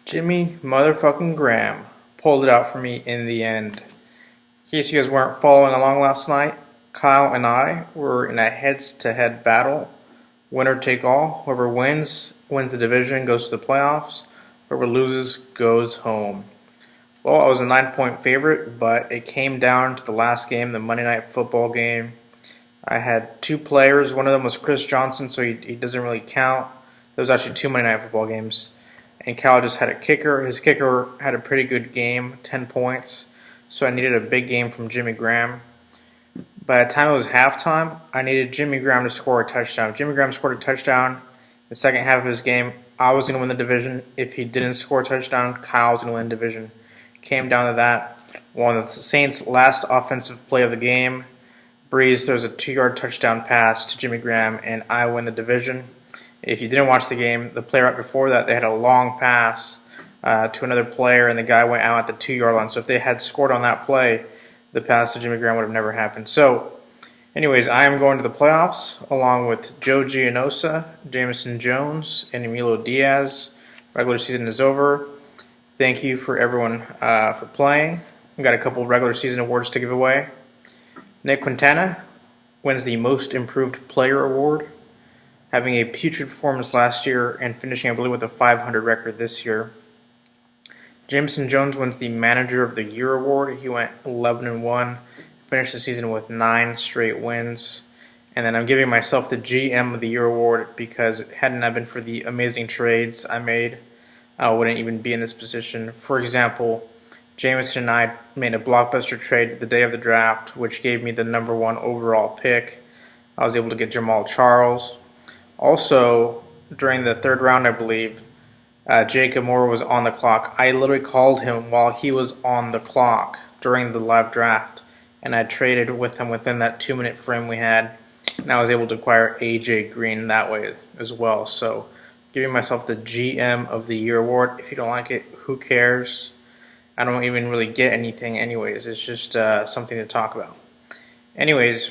Jimmy motherfucking Graham pulled it out for me in the end. In case you guys weren't following along last night, Kyle and I were in a heads-to-head battle. Winner take all. Whoever wins the division, goes to the playoffs. Whoever loses goes home. Well, I was a 9-point favorite, but it came down to the last game, the Monday Night Football game. I had two players. One of them was Chris Johnson, so he doesn't really count. There was actually two Monday Night Football games. And Cal just had a kicker. His kicker had a pretty good game, 10 points. So I needed a big game from Jimmy Graham. By the time it was halftime, I needed Jimmy Graham to score a touchdown. If Jimmy Graham scored a touchdown the second half of his game, I was going to win the division. If he didn't score a touchdown, Kyle was going to win the division. Came down to that. One of the Saints' last offensive play of the game, Breeze throws a 2-yard touchdown pass to Jimmy Graham, and I win the division. If you didn't watch the game, the play right before that, they had a long pass to another player, and the guy went out at the 2-yard line. So if they had scored on that play, the pass to Jimmy Graham would have never happened. So, anyways, I am going to the playoffs along with Joe Gianosa, Jameson Jones, and Emilio Diaz. Regular season is over. Thank you for everyone for playing. We've got a couple of regular season awards to give away. Nick Quintana wins the Most Improved Player Award, having a putrid performance last year and finishing, I believe, with a 500 record this year. Jameson Jones wins the Manager of the Year award. He went 11-1, finished the season with 9 straight wins. And then I'm giving myself the GM of the Year award because hadn't it been for the amazing trades I made, I wouldn't even be in this position. For example, Jameson and I made a blockbuster trade the day of the draft, which gave me the #1 overall pick. I was able to get Jamal Charles. Also, during the third round, I believe, Jacob Moore was on the clock. I literally called him while he was on the clock during the live draft, and I traded with him within that 2-minute frame we had, and I was able to acquire AJ Green that way as well. So, giving myself the GM of the Year award. If you don't like it, who cares? I don't even really get anything anyways. It's just something to talk about. Anyways,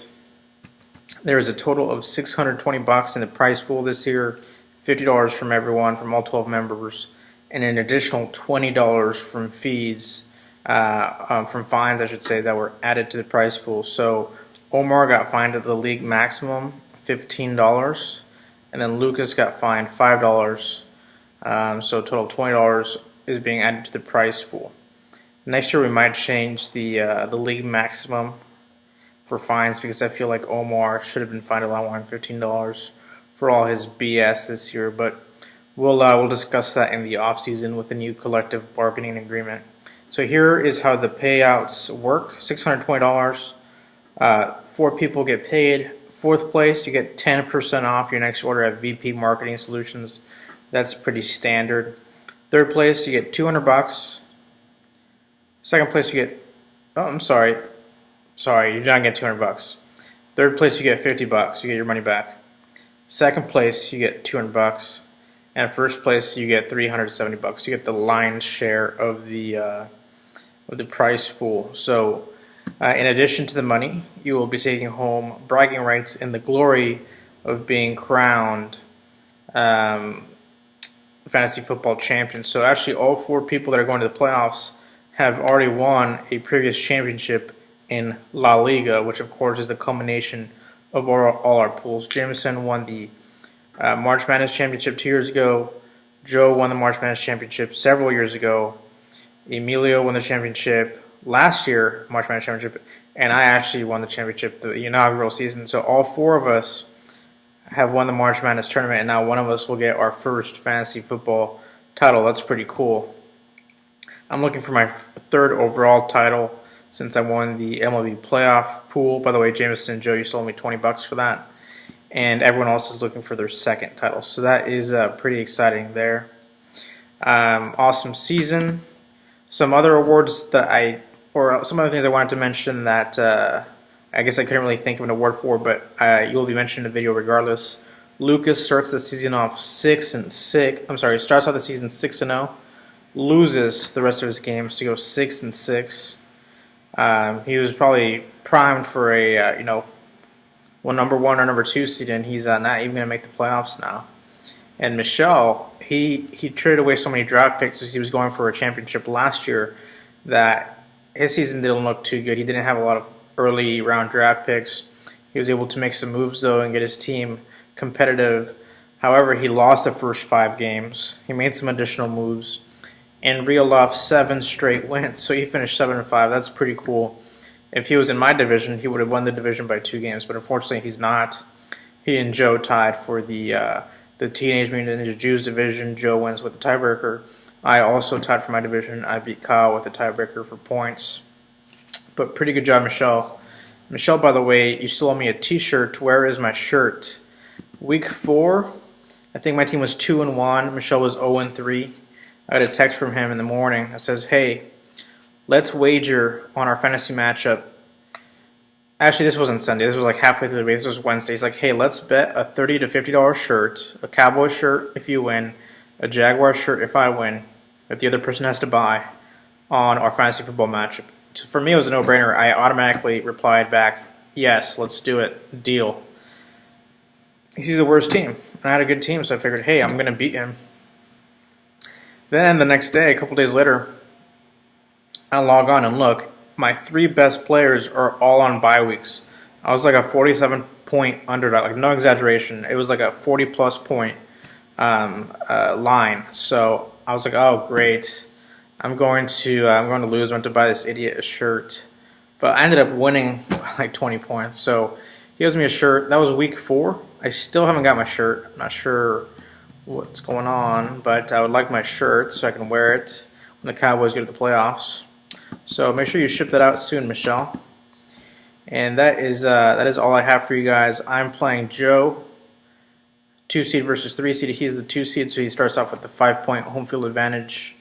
there is a total of $620 in the prize pool this year, $50 from everyone, from all 12 members, and an additional $20 from fees, from fines, I should say, that were added to the prize pool. So Omar got fined at the league maximum, $15, and then Lucas got fined $5. So a total of $20 is being added to the prize pool. Next year we might change the league maximum for fines because I feel like Omar should have been fined a lot more than $15 for all his BS this year. But we'll discuss that in the off season with the new collective bargaining agreement. So here is how the payouts work: $620. 4 people get paid. 4th place, you get 10% off your next order at VP Marketing Solutions. That's pretty standard. 3rd place, you get $200. 2nd place, you get, you don't get $200. 3rd place, you get $50. You get your money back. 2nd place, you get $200, and 1st place, you get $370. You get the lion's share of the prize pool. So, in addition to the money, you will be taking home bragging rights and the glory of being crowned fantasy football champions. So, actually, all 4 people that are going to the playoffs have already won a previous championship in La Liga, which of course is the culmination of all our pools. Jameson won the March Madness Championship 2 years ago. Joe won the March Madness Championship several years ago. Emilio won the championship last year, March Madness Championship, and I actually won the championship the inaugural season. So all 4 of us have won the March Madness tournament, and now one of us will get our first fantasy football title. That's pretty cool. I'm looking for my 3rd overall title since I won the MLB playoff pool. By the way, Jameson and Joe, you sold me $20 for that. And everyone else is looking for their 2nd title. So that is pretty exciting there. Awesome season. Some other awards that some other things I wanted to mention that I guess I couldn't really think of an award for, but you will be mentioned in the video regardless. Lucas starts the season off 6-6. I'm sorry, starts off the season 6-0. Loses the rest of his games to go 6-6. He was probably primed for a #1 or #2 seed, and he's not even going to make the playoffs now. And Michelle he traded away so many draft picks as he was going for a championship last year that his season didn't look too good. He didn't have a lot of early round draft picks. He was able to make some moves though and get his team competitive. However, he lost the first 5 games. He made some additional moves and reeled off 7 straight wins. So he finished 7-5. That's pretty cool. If he was in my division, he would have won the division by 2 games, but unfortunately he's not. He and Joe tied for the Teenage Mutant Ninja Jews division. Joe wins with the tiebreaker. I also tied for my division. I beat Kyle with the tiebreaker for points. But pretty good job, Michelle. Michelle, by the way, you still owe me a t-shirt. Where is my shirt? Week 4, I think my team was 2-1. Michelle was 0-3. I got a text from him in the morning that says, hey, let's wager on our fantasy matchup. Actually, this wasn't Sunday. This was like halfway through the week. This was Wednesday. He's like, hey, let's bet a $30 to $50 shirt, a Cowboy shirt if you win, a Jaguar shirt if I win, that the other person has to buy on our fantasy football matchup. So for me, it was a no-brainer. I automatically replied back, yes, let's do it. Deal. He's the worst team. And I had a good team, so I figured, hey, I'm going to beat him. Then the next day, a couple days later, I log on and look. My 3 best players are all on bye weeks. I was like a 47-point underdog, like no exaggeration. It was like a 40-plus point line. So I was like, oh, great. I'm going to lose. I'm going to buy this idiot a shirt. But I ended up winning by like 20 points. So he gives me a shirt. That was week 4. I still haven't got my shirt. I'm not sure what's going on, but I would like my shirt so I can wear it when the Cowboys get to the playoffs. So make sure you ship that out soon, Michelle. And that is all I have for you guys. I'm playing Joe, 2 seed versus 3 seed. He's the 2 seed, so he starts off with the 5-point home field advantage.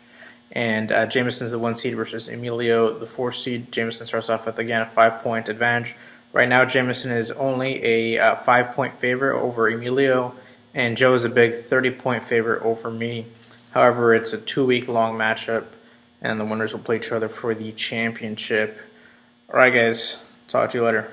And Jameson's the 1 seed versus Emilio, the 4 seed. Jameson starts off with, again, a 5-point advantage. Right now, Jameson is only a 5-point favorite over Emilio, and Joe is a big 30-point favorite over me. However, it's a 2-week-long matchup, and the winners will play each other for the championship. All right, guys. Talk to you later.